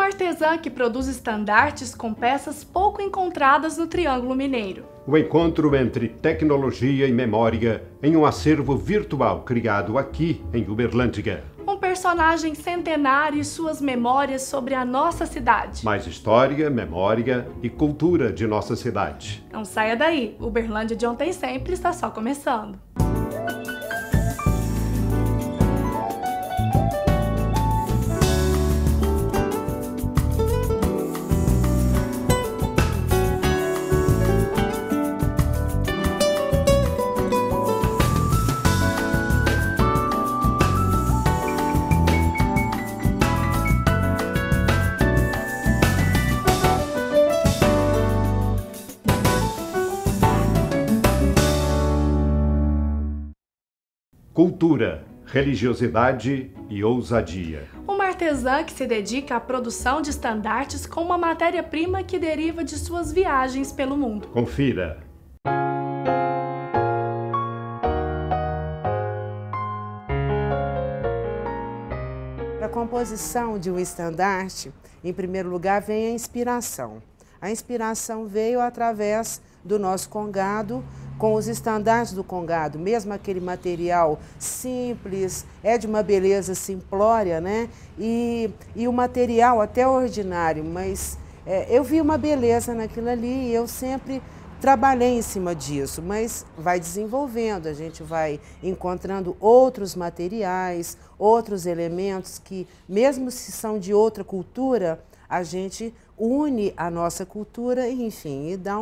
Uma artesã que produz estandartes com peças pouco encontradas no Triângulo Mineiro. O encontro entre tecnologia e memória em um acervo virtual criado aqui em Uberlândia. Um personagem centenário e suas memórias sobre a nossa cidade. Mais história, memória e cultura de nossa cidade. Não saia daí, Uberlândia de ontem e sempre está só começando. Cultura, religiosidade e ousadia. Uma artesã que se dedica à produção de estandartes com uma matéria-prima que deriva de suas viagens pelo mundo. Confira. Para a composição de um estandarte, em primeiro lugar, vem a inspiração. A inspiração veio através do nosso congado, com os estandartes do congado, mesmo aquele material simples, é de uma beleza simplória, né? E o material até ordinário, mas eu vi uma beleza naquilo ali e eu sempre trabalhei em cima disso, mas vai desenvolvendo, a gente vai encontrando outros materiais, outros elementos que, mesmo se são de outra cultura, a gente une a nossa cultura, enfim, e dá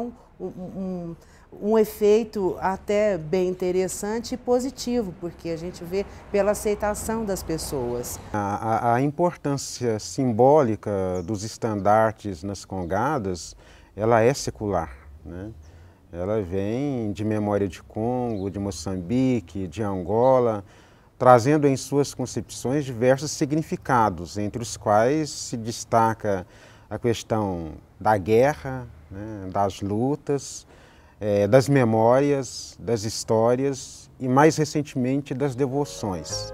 um efeito até bem interessante e positivo, porque a gente vê pela aceitação das pessoas. A importância simbólica dos estandartes nas congadas, ela é secular, né? Ela vem de memória de Congo, de Moçambique, de Angola, trazendo em suas concepções diversos significados, entre os quais se destaca a questão da guerra, né, das lutas, das memórias, das histórias e, mais recentemente, das devoções.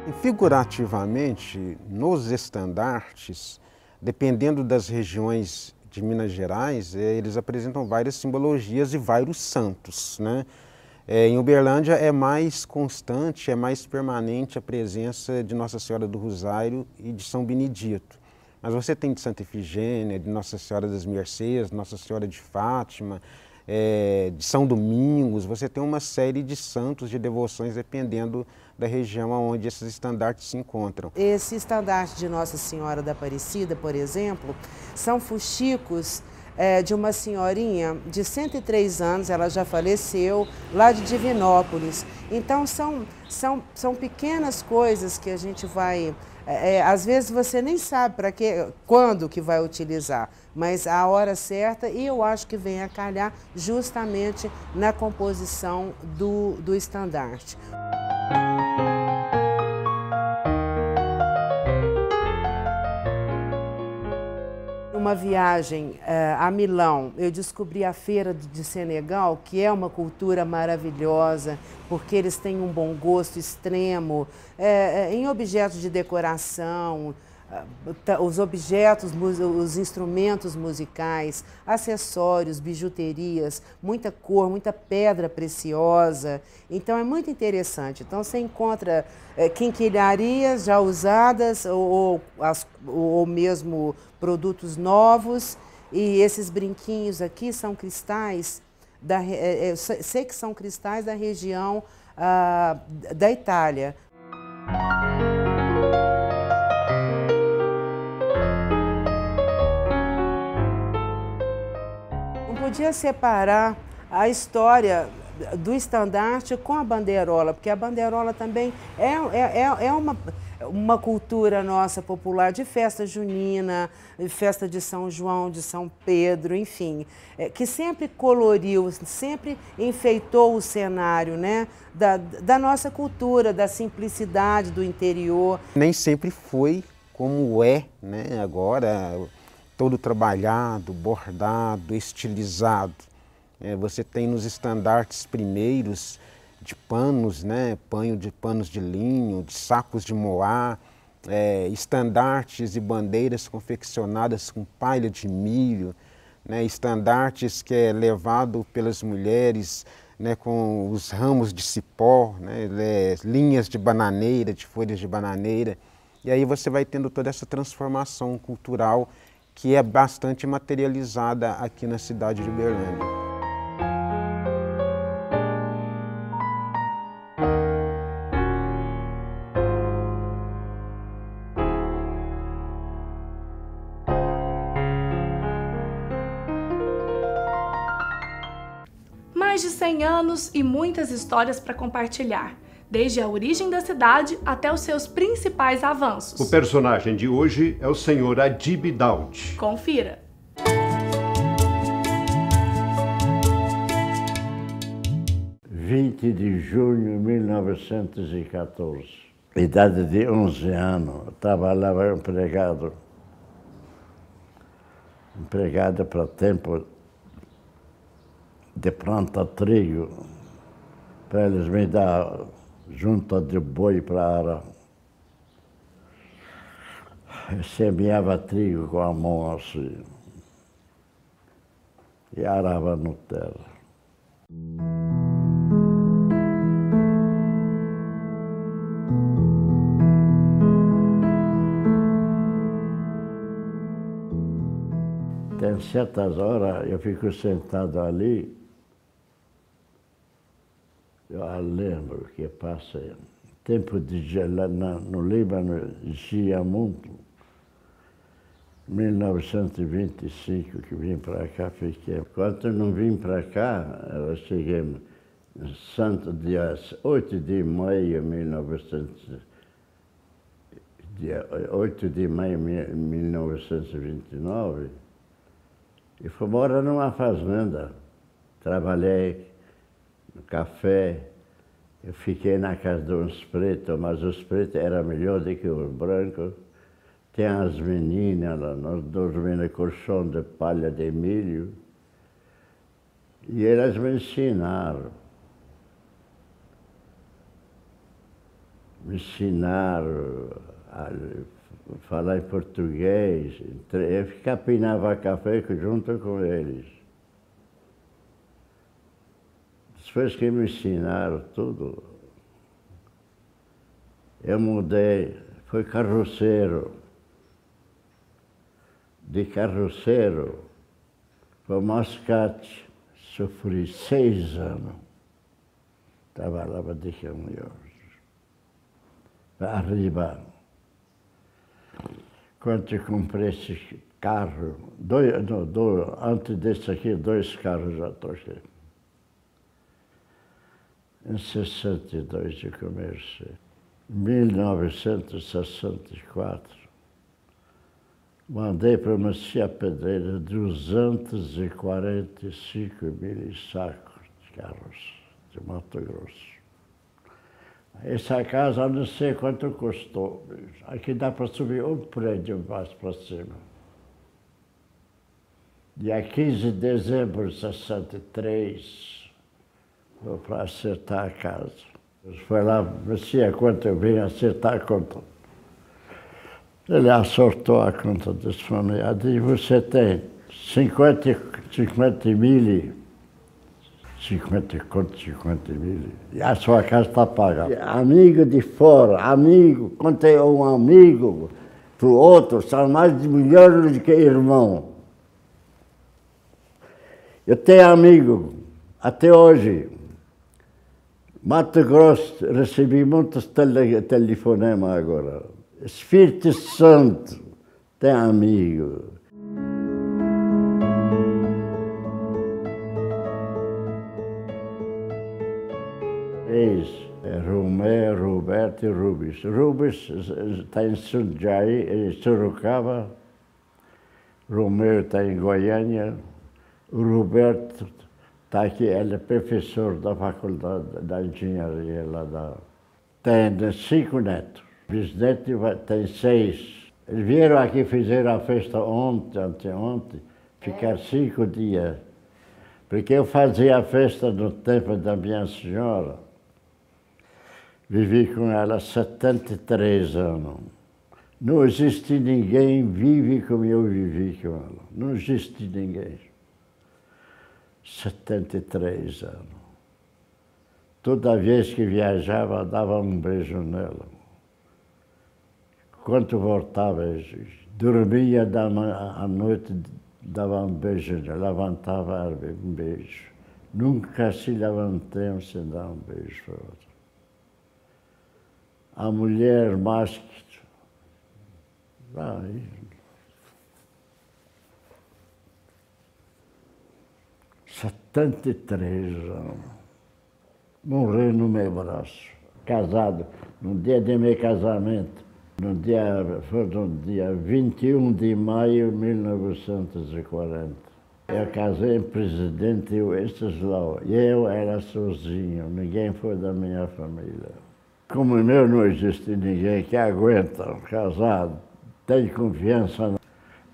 E, figurativamente, nos estandartes, dependendo das regiões de Minas Gerais, eles apresentam várias simbologias e vários santos, né? Em Uberlândia é mais constante, é mais permanente a presença de Nossa Senhora do Rosário e de São Benedito. Mas você tem de Santa Efigênia, de Nossa Senhora das Mercês, Nossa Senhora de Fátima, de São Domingos, você tem uma série de santos, de devoções, dependendo da região onde esses estandartes se encontram. Esse estandarte de Nossa Senhora da Aparecida, por exemplo, são fuxicos de uma senhorinha de 103 anos, ela já faleceu, lá de Divinópolis. Então são pequenas coisas que a gente vai... às vezes você nem sabe para quando que vai utilizar, mas a hora certa, e eu acho que vem a calhar justamente na composição do estandarte. Uma viagem a Milão, eu descobri a Feira de Senegal, que é uma cultura maravilhosa, porque eles têm um bom gosto extremo em objetos de decoração, os objetos, os instrumentos musicais, acessórios, bijuterias, muita cor, muita pedra preciosa. Então é muito interessante. Então você encontra quinquilharias já usadas ou mesmo produtos novos. E esses brinquinhos aqui são cristais, eu sei que são cristais da região da Itália. Podia separar a história do estandarte com a bandeirola, porque a bandeirola também é uma cultura nossa popular de festa junina, festa de São João, de São Pedro, enfim, que sempre coloriu, sempre enfeitou o cenário, né, da nossa cultura, da simplicidade do interior. Nem sempre foi como é, né, agora. todo trabalhado, bordado, estilizado. Você tem nos estandartes primeiros de panos, né? Panos de linho, de sacos de moar, estandartes e bandeiras confeccionadas com palha de milho, né? Estandartes que é levado pelas mulheres, né, com os ramos de cipó, né, linhas de bananeira, de folhas de bananeira. E aí você vai tendo toda essa transformação cultural que é bastante materializada aqui na cidade de Uberlândia. Mais de 100 anos e muitas histórias para compartilhar, desde a origem da cidade até os seus principais avanços. O personagem de hoje é o Sr. Adib Daoud. Confira! (20 de junho de 1914). Idade de 11 anos, trabalhava empregado para tempo de planta trigo, para eles me dar junta de boi para arar. Eu semeava trigo com a mão assim e arava no terra. Tem certas horas eu fico sentado ali. Eu lembro que passei tempo de gelar no Líbano, enchia muito. 1925 que vim para cá, fiquei. Quando eu não vim para cá, eu cheguei no santo dia 8 de maio dia 8 de maio de 1929, e fui morar numa fazenda. Trabalhei no café, eu fiquei na casa de uns pretos, mas os pretos eram melhor do que os brancos. Tem as meninas lá, nós dormimos no colchão de palha de milho, e elas me ensinaram. A falar em português, eu capinava café junto com eles. Depois que me ensinaram tudo, eu mudei, fui carroceiro. De carroceiro para Mascate, sofri 6 anos. Trabalhava de caminhões, para arribar. Quando eu comprei esse carro, antes desse aqui, 2 carros já toquei. Em 62 eu comecei. Em 1964, mandei para Macia Pedreira 245 mil sacos de carros de Mato Grosso. Essa casa não sei quanto custou. Aqui dá para subir um prédio mais para cima. Dia 15 de dezembro de 63, vou para acertar a casa. Foi lá, Macia, quanto eu vim acertar a conta. Ele acertou a conta desse familiar. Disse, você tem 50 mil. 50 mil. E a sua casa está paga. Amigo de fora, amigo. Contei um amigo para o outro, são mais de milhões do que irmão. Eu tenho amigo, até hoje. Mato Grosso, recebi muitos telefonemas agora. Espírito Santo, tem amigo. Romeu, Roberto e Rubens. Rubens está em Jundiaí, em Sorocaba. Romeu está em Goiânia. O Roberto está aqui, ele é professor da faculdade da engenharia lá da... Tem 5 netos. Bisneto tem 6. Eles vieram aqui, fizeram a festa ontem, anteontem, ficaram 5 dias. Porque eu fazia a festa no tempo da minha senhora. Vivi com ela 73 anos. Não existe ninguém vive como eu vivi com ela. Não existe ninguém. 73 anos. Toda vez que viajava, dava um beijo nela. Quando voltava, dormia à noite, dava um beijo nela. Levantava, um beijo. Nunca se levantamos sem dar um beijo para outra. A mulher mais que... 73 anos. Morreu no meu braço, casado, no dia de meu casamento, foi no dia 21 de maio de 1940. Eu casei em Presidente Wenceslau e eu era sozinho, ninguém foi da minha família. Como eu não existe ninguém que aguenta, casado, tem confiança,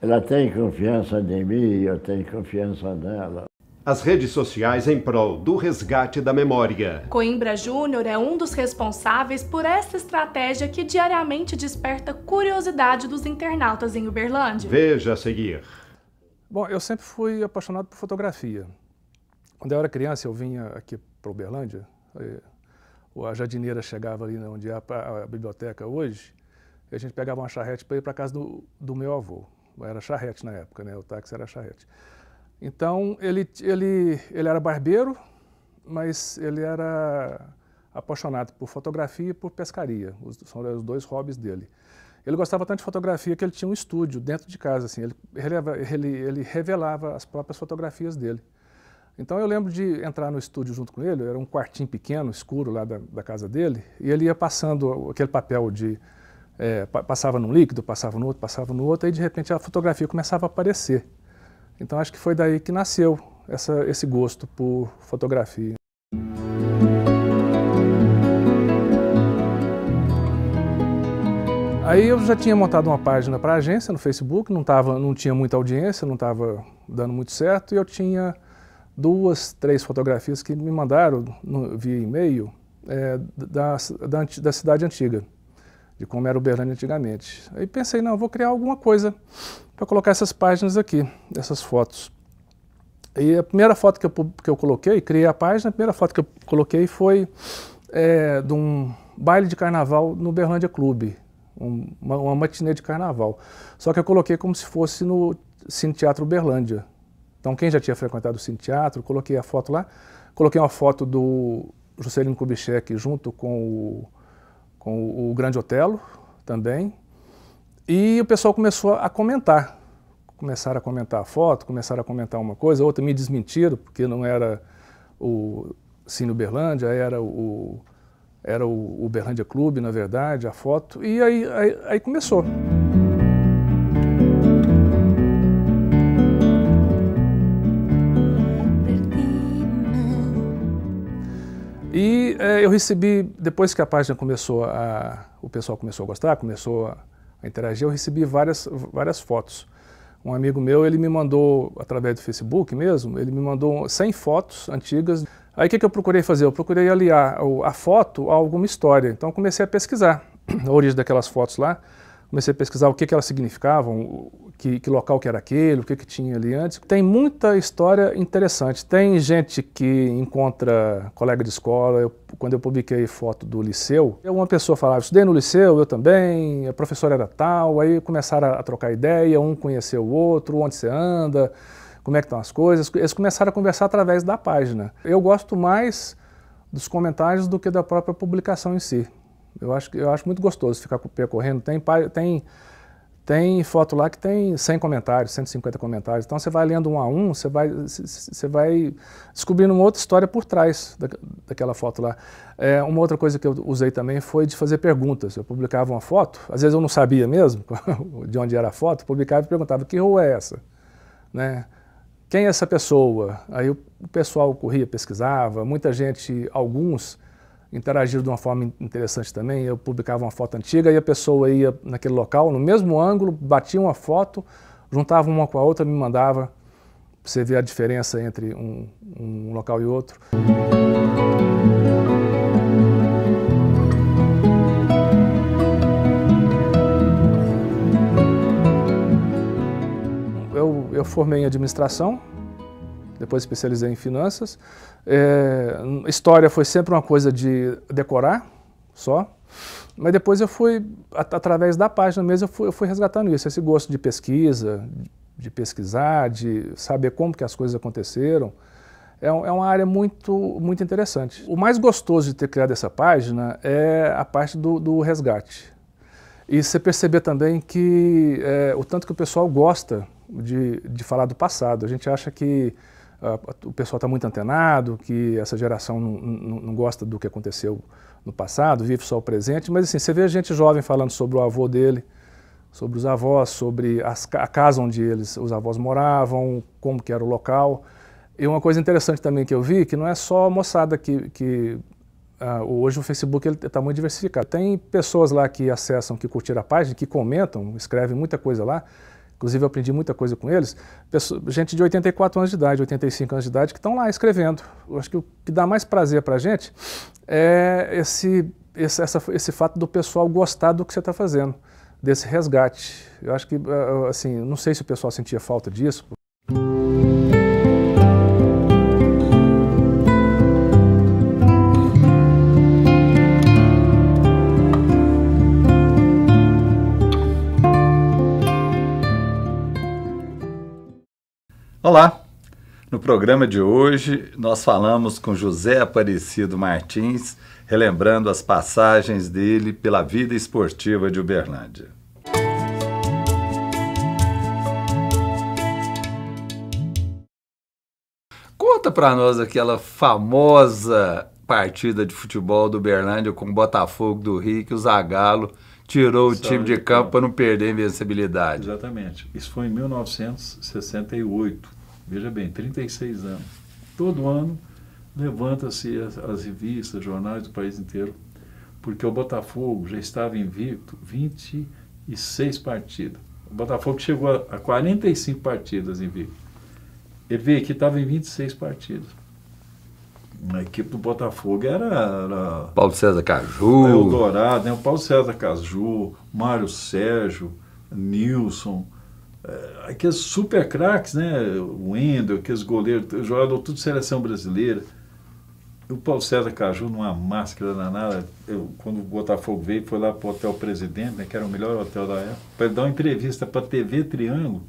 ela tem confiança em mim, eu tenho confiança nela. As redes sociais em prol do resgate da memória. Coimbra Júnior é um dos responsáveis por essa estratégia que diariamente desperta curiosidade dos internautas em Uberlândia. Veja a seguir. Bom, eu sempre fui apaixonado por fotografia. Quando eu era criança, eu vinha aqui para Uberlândia, a jardineira chegava ali onde é a biblioteca hoje, e a gente pegava uma charrete para ir para a casa do meu avô. Era charrete na época, né? O táxi era charrete. Então, ele era barbeiro, mas ele era apaixonado por fotografia e por pescaria. São os dois hobbies dele. Ele gostava tanto de fotografia que ele tinha um estúdio dentro de casa. Assim, ele revelava as próprias fotografias dele. Então, eu lembro de entrar no estúdio junto com ele, era um quartinho pequeno, escuro lá da casa dele, e ele ia passando aquele papel de... passava num líquido, passava no outro, aí de repente a fotografia começava a aparecer. Então acho que foi daí que nasceu esse gosto por fotografia. Aí eu já tinha montado uma página para a agência no Facebook, não tinha muita audiência, não estava dando muito certo, e eu tinha 2, 3 fotografias que me mandaram via e-mail da cidade antiga, de como era Uberlândia antigamente. Aí pensei, não, eu vou criar alguma coisa para colocar essas páginas aqui, essas fotos. E a primeira foto que eu coloquei, criei a página, a primeira foto que eu coloquei foi de um baile de carnaval no Uberlândia Clube, uma matinê de carnaval. Só que eu coloquei como se fosse no Cine Teatro Uberlândia. Então quem já tinha frequentado o Cine Teatro, coloquei a foto lá, coloquei uma foto do Juscelino Kubitschek junto com o Grande Otelo também, e o pessoal começou a comentar. Começaram a comentar a foto, começaram a comentar uma coisa, outra me desmentiram, porque não era o Cine Uberlândia, era o Uberlândia Clube, na verdade, a foto, e aí começou. E eu recebi, depois que a página o pessoal começou a gostar, começou a interagir, eu recebi várias fotos. Um amigo meu, ele me mandou, através do Facebook mesmo, ele me mandou 100 fotos antigas. Aí o que eu procurei fazer? Eu procurei aliar a foto a alguma história. Então comecei a pesquisar a origem daquelas fotos lá, comecei a pesquisar o que elas significavam, que local que era aquele, o que tinha ali antes. Tem muita história interessante. Tem gente que encontra colega de escola. Quando eu publiquei foto do liceu, uma pessoa falava, estudei no liceu, eu também, a professora era tal, aí começaram a trocar ideia, um conheceu o outro, onde você anda, como é que estão as coisas. Eles começaram a conversar através da página. Eu gosto mais dos comentários do que da própria publicação em si. Eu acho muito gostoso ficar percorrendo. Tem foto lá que tem 100 comentários, 150 comentários. Então você vai lendo um a um, você vai descobrindo uma outra história por trás daquela foto lá. Uma outra coisa que eu usei também foi de fazer perguntas. Eu publicava uma foto, às vezes eu não sabia mesmo de onde era a foto, publicava e perguntava, que rua é essa? Né? Quem é essa pessoa? Aí o pessoal corria, pesquisava, muita gente, alguns interagiram de uma forma interessante também. Eu publicava uma foto antiga e a pessoa ia naquele local, no mesmo ângulo, batia uma foto, juntava uma com a outra, me mandava, pra você ver a diferença entre um local e outro. Eu formei em administração, depois especializei em finanças. História foi sempre uma coisa de decorar só, mas depois eu fui, através da página mesmo, eu fui resgatando isso, esse gosto de pesquisa, de pesquisar, de saber como que as coisas aconteceram. É uma área muito interessante. O mais gostoso de ter criado essa página é a parte do resgate. E você perceber também que o tanto que o pessoal gosta de falar do passado. A gente acha que o pessoal está muito antenado, que essa geração não gosta do que aconteceu no passado, vive só o presente, mas assim, você vê gente jovem falando sobre o avô dele, sobre os avós, sobre a casa onde os avós moravam, como que era o local. E uma coisa interessante também que eu vi, que não é só a moçada que hoje o Facebook está muito diversificado. Tem pessoas lá que acessam, que curtiram a página, que comentam, escrevem muita coisa lá. Inclusive eu aprendi muita coisa com eles. Gente de 84 anos de idade, 85 anos de idade, que estão lá escrevendo. Eu acho que o que dá mais prazer para a gente é esse fato do pessoal gostar do que você está fazendo, desse resgate. Eu acho que, assim, não sei se o pessoal sentia falta disso. Olá! No programa de hoje nós falamos com José Aparecido Martins, relembrando as passagens dele pela vida esportiva de Uberlândia. Conta para nós aquela famosa partida de futebol do Uberlândia com o Botafogo do Rio, que o Zagallo tirou o time de campo para não perder a invencibilidade. Exatamente. Isso foi em 1968. Veja bem, 36 anos. Todo ano levanta-se as revistas, jornais do país inteiro, porque o Botafogo já estava invicto 26 partidas. O Botafogo chegou a 45 partidas invicto. Ele veio aqui, estava em 26 partidas. A equipe do Botafogo era Paulo César Caju, Eldorado, né? O Paulo César Caju, Mário Sérgio, Nilson, aqueles super craques, né? O Wendel, aqueles goleiros, jogador tudo seleção brasileira. O Paulo César Caju, numa máscara danada, quando o Botafogo veio, foi lá para o Hotel Presidente, né? Que era o melhor hotel da época, para ele dar uma entrevista para a TV Triângulo.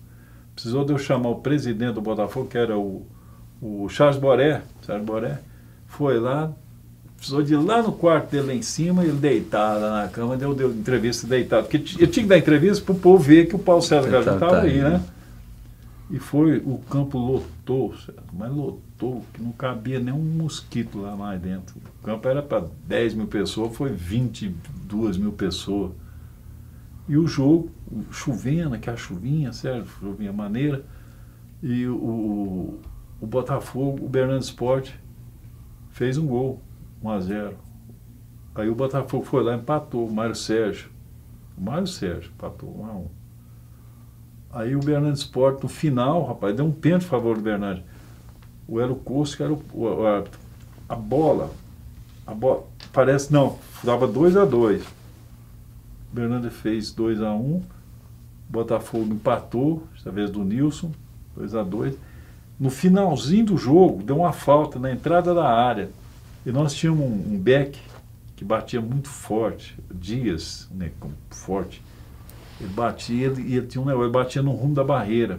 Precisou de eu chamar o presidente do Botafogo, que era o Charles Boré. Foi lá, precisou de ir lá no quarto dele lá em cima, ele deitado lá na cama, deu entrevista deitado. Porque ele tinha que dar entrevista para o povo ver que o Paulo César Caju estava aí, né? E foi, o campo lotou, mas lotou, que não cabia nem um mosquito lá mais dentro. O campo era para 10 mil pessoas, foi 22 mil pessoas. E o jogo, chovendo, aquela chuvinha, sério, chuvinha maneira, e o Botafogo, o Uberlândia Sport, fez um gol, 1-0. Aí o Botafogo foi lá e empatou, o Mário Sérgio empatou 1-1. Aí o Uberlândia Sport, no final, rapaz, deu um pênalti a favor do Uberlândia. O Hélio Costo, que era a bola, parece, não, dava 2-2. O Uberlândia fez 2-1, Botafogo empatou, esta vez do Nilson, 2-2. No finalzinho do jogo, deu uma falta na entrada da área. E nós tínhamos um back que batia muito forte, Dias, né, forte. Ele batia e ele tinha ele batia no rumo da barreira.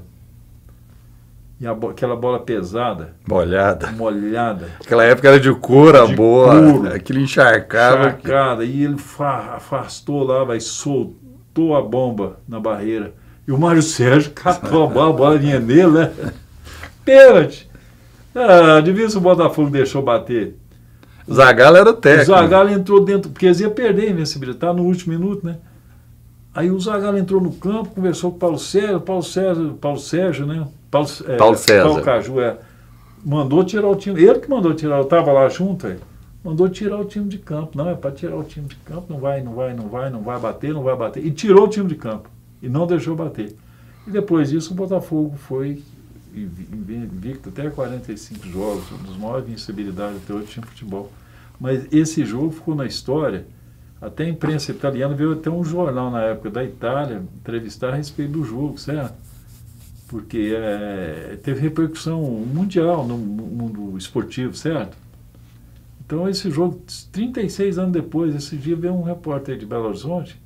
E aquela bola pesada. Molhada. Aquela época era de couro a bola. Aquilo encharcava. E ele afastou lá, soltou a bomba na barreira. E o Mário Sérgio catou a bola vinha nele, né? Pênalti. Devia se o Botafogo deixou bater. O Zagallo era o técnico. O Zagallo entrou dentro, porque eles iam perder a invencibilidade no último minuto, né? Aí o Zagallo entrou no campo, conversou com o Paulo Sérgio, né? Paulo César. Paulo Caju, mandou tirar o time. Ele que mandou tirar, eu estava lá junto, mandou tirar o time de campo. Não, é para tirar o time de campo, não vai bater. E tirou o time de campo. E não deixou bater. E depois disso o Botafogo foi invicto até 45 jogos, um dos maiores vencibilidades até hoje tinha futebol. Mas esse jogo ficou na história. Até a imprensa italiana veio até um jornal na época da Itália entrevistar a respeito do jogo, certo? Porque teve repercussão mundial no mundo esportivo, certo? Então esse jogo, 36 anos depois, esse dia veio um repórter de Belo Horizonte,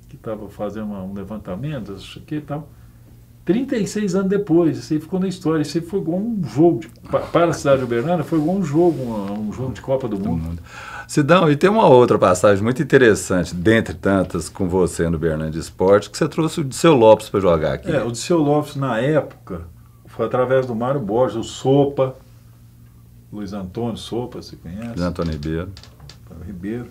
que estava fazendo um levantamento, isso aqui e tal. 36 anos depois, isso aí ficou na história, isso aí foi igual um jogo, para a cidade de Uberlândia, foi igual um jogo de Copa do Mundo. Sidão, e tem uma outra passagem muito interessante, dentre tantas, com você no Uberlândia Esporte, que você trouxe o Dirceu Lopes para jogar aqui. O Dirceu Lopes, na época, foi através do Mário Borges, o Sopa, Luiz Antônio Sopa, você conhece? Luiz Antônio Ribeiro.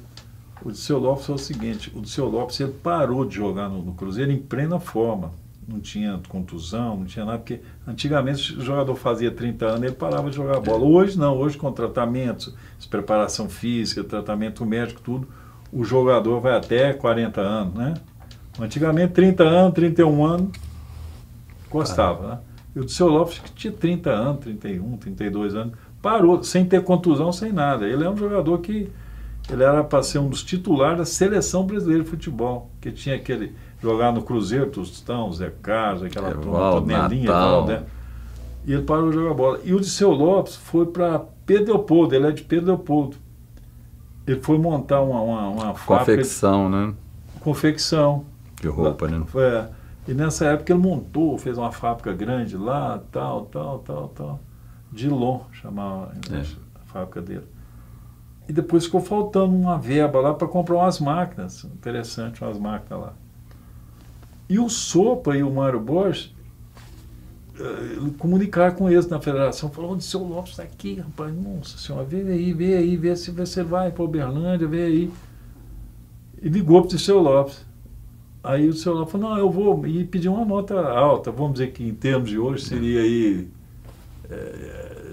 O Dirceu Lopes foi o seguinte, o Dirceu Lopes ele parou de jogar no Cruzeiro em plena forma. Não tinha contusão, não tinha nada, porque antigamente o jogador fazia 30 anos e ele parava de jogar bola. Hoje não, hoje com tratamentos, preparação física, tratamento médico, tudo, o jogador vai até 40 anos, né? Antigamente 30 anos, 31 anos, gostava, né? E o Dirceu Lopes, que tinha 30 anos, 31, 32 anos, parou, sem ter contusão, sem nada. Ele é um jogador que, ele era para ser um dos titulares da Seleção Brasileira de Futebol, que tinha aquele... jogar no Cruzeiro, Tostão, Zé Carlos, aquela turma, Nelinha, né? E ele parou de jogar bola. E o Dirceu Lopes foi para Pedro Leopoldo, ele é de Pedro Leopoldo. Ele foi montar uma fábrica... Confecção, né? Confecção. De roupa, né? E nessa época ele montou, fez uma fábrica grande lá, tal. Dilon, chamava a fábrica dele. E depois ficou faltando uma verba lá para comprar umas máquinas, interessante, umas máquinas lá. E o Sopa e o Mário Borges comunicaram com eles na federação, falou, o Dirceu Lopes está aqui, rapaz, nossa senhora, vê aí, vê se você vai para Uberlândia, vê aí. E ligou para o Dirceu Lopes. Aí o Dirceu Lopes falou, não, eu vou, e pediu uma nota alta, vamos dizer que em termos de hoje seria aí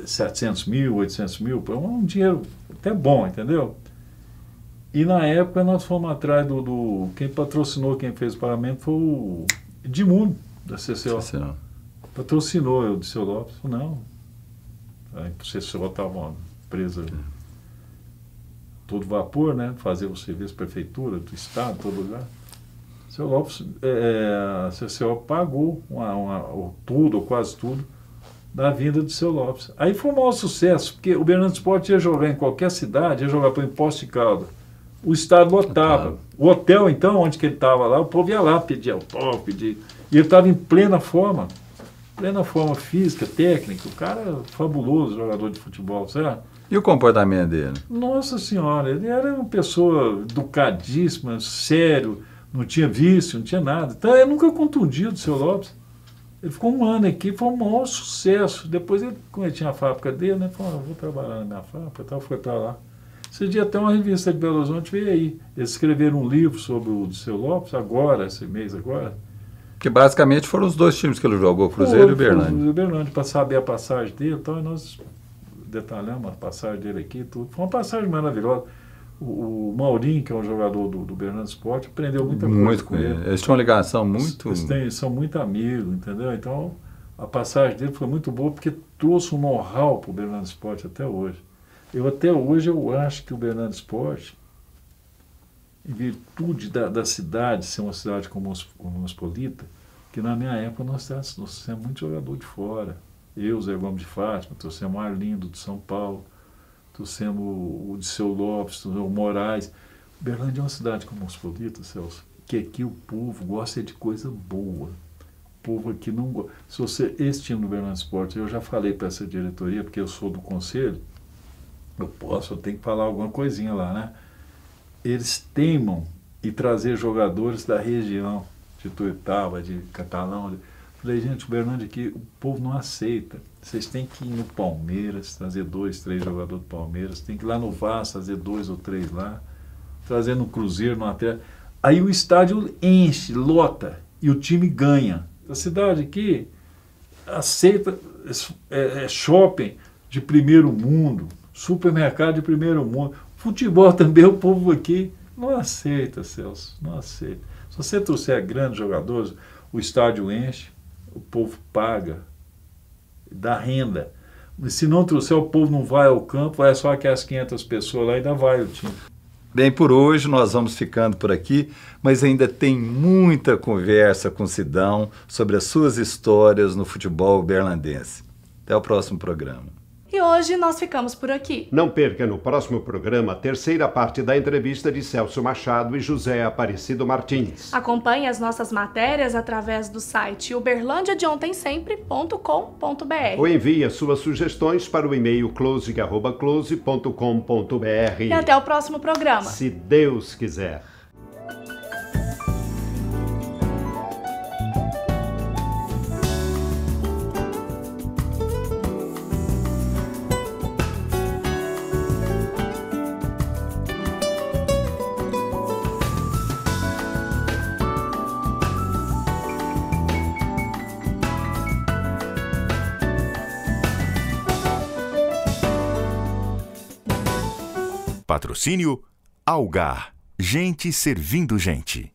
700 mil, 800 mil, um dinheiro até bom, entendeu? E na época nós fomos atrás quem patrocinou, quem fez o pagamento foi o Edmundo, da CCO. Patrocinou o Dirceu Lopes. Não. A CCO estava uma empresa todo vapor, né? Fazer o serviço prefeitura, do estado, todo lugar. O Dirceu Lopes, a CCO pagou tudo, ou quase tudo, da vinda do Dirceu Lopes. Aí foi um maior sucesso, porque o Uberlândia Esporte ia jogar em qualquer cidade, ia jogar para o Poços de Caldas. O estado lotava. O hotel, então, onde que ele estava lá, o povo ia lá, pedia autógrafo, pedia... E ele estava em plena forma física, técnica. O cara é fabuloso, jogador de futebol, certo? E o comportamento dele? Nossa Senhora, ele era uma pessoa educadíssima, sério, não tinha vício, não tinha nada. Então, ele nunca contundiu o Dirceu Lopes. Ele ficou um ano aqui, foi um maior sucesso. Depois, como ele tinha a fábrica dele, né, falou, vou trabalhar na minha fábrica, tal, foi para lá. Esse dia até uma revista de Belo Horizonte veio aí. Eles escreveram um livro sobre o Dirceu Lopes, agora, esse mês agora. Que basicamente foram os dois times que ele jogou, Cruzeiro e Uberlândia. Cruzeiro e Uberlândia, para saber a passagem dele, então nós detalhamos a passagem dele aqui, tudo. Foi uma passagem maravilhosa. O Maurinho, que é um jogador do Uberlândia Esporte, aprendeu muita coisa muito com ele. Eles tinham uma ligação muito... Eles são muito amigos, entendeu? Então, a passagem dele foi muito boa, porque trouxe um know-how para o Uberlândia Esporte até hoje. Até hoje eu acho que o Uberlândia Esporte, em virtude da cidade ser uma cidade cosmopolita, que na minha época nós trouxemos muito jogador de fora. Eu, Zé Gomes de Fátima, trouxemos o Arlindo de São Paulo, trouxemos o Dirceu Lopes, trouxemos o Moraes. Uberlândia é uma cidade cosmopolita, Celso, que aqui o povo gosta de coisa boa. O povo aqui não gosta. Esse time do Uberlândia Esporte, eu já falei para essa diretoria, porque eu sou do conselho, eu tenho que falar alguma coisinha lá, né? Eles teimam em trazer jogadores da região, de Tuiutaba, de Catalão. Falei, gente, o Uberlândia aqui, o povo não aceita. Vocês têm que ir no Palmeiras, trazer 2, 3 jogadores do Palmeiras, tem que ir lá no Vasco, trazer 2 ou 3 lá, trazer no Cruzeiro, no Atlético. Aí o estádio enche, lota, e o time ganha. A cidade aqui aceita shopping de primeiro mundo, supermercado de primeiro mundo. Futebol também, o povo aqui não aceita, Celso, não aceita. Se você trouxer grandes jogadores, o estádio enche, o povo paga, dá renda. Se não trouxer, o povo não vai ao campo, vai só aquelas 500 pessoas lá, ainda vai o time. Bem, por hoje nós vamos ficando por aqui, mas ainda tem muita conversa com o Sidão sobre as suas histórias no futebol uberlandense. Até o próximo programa. E hoje nós ficamos por aqui. Não perca no próximo programa a terceira parte da entrevista de Celso Machado e José Aparecido Martins. Acompanhe as nossas matérias através do site uberlandiadeontensempre.com.br ou envie as suas sugestões para o e-mail close@close.com.br. E até o próximo programa. Se Deus quiser. Patrocínio Algar. Gente servindo gente.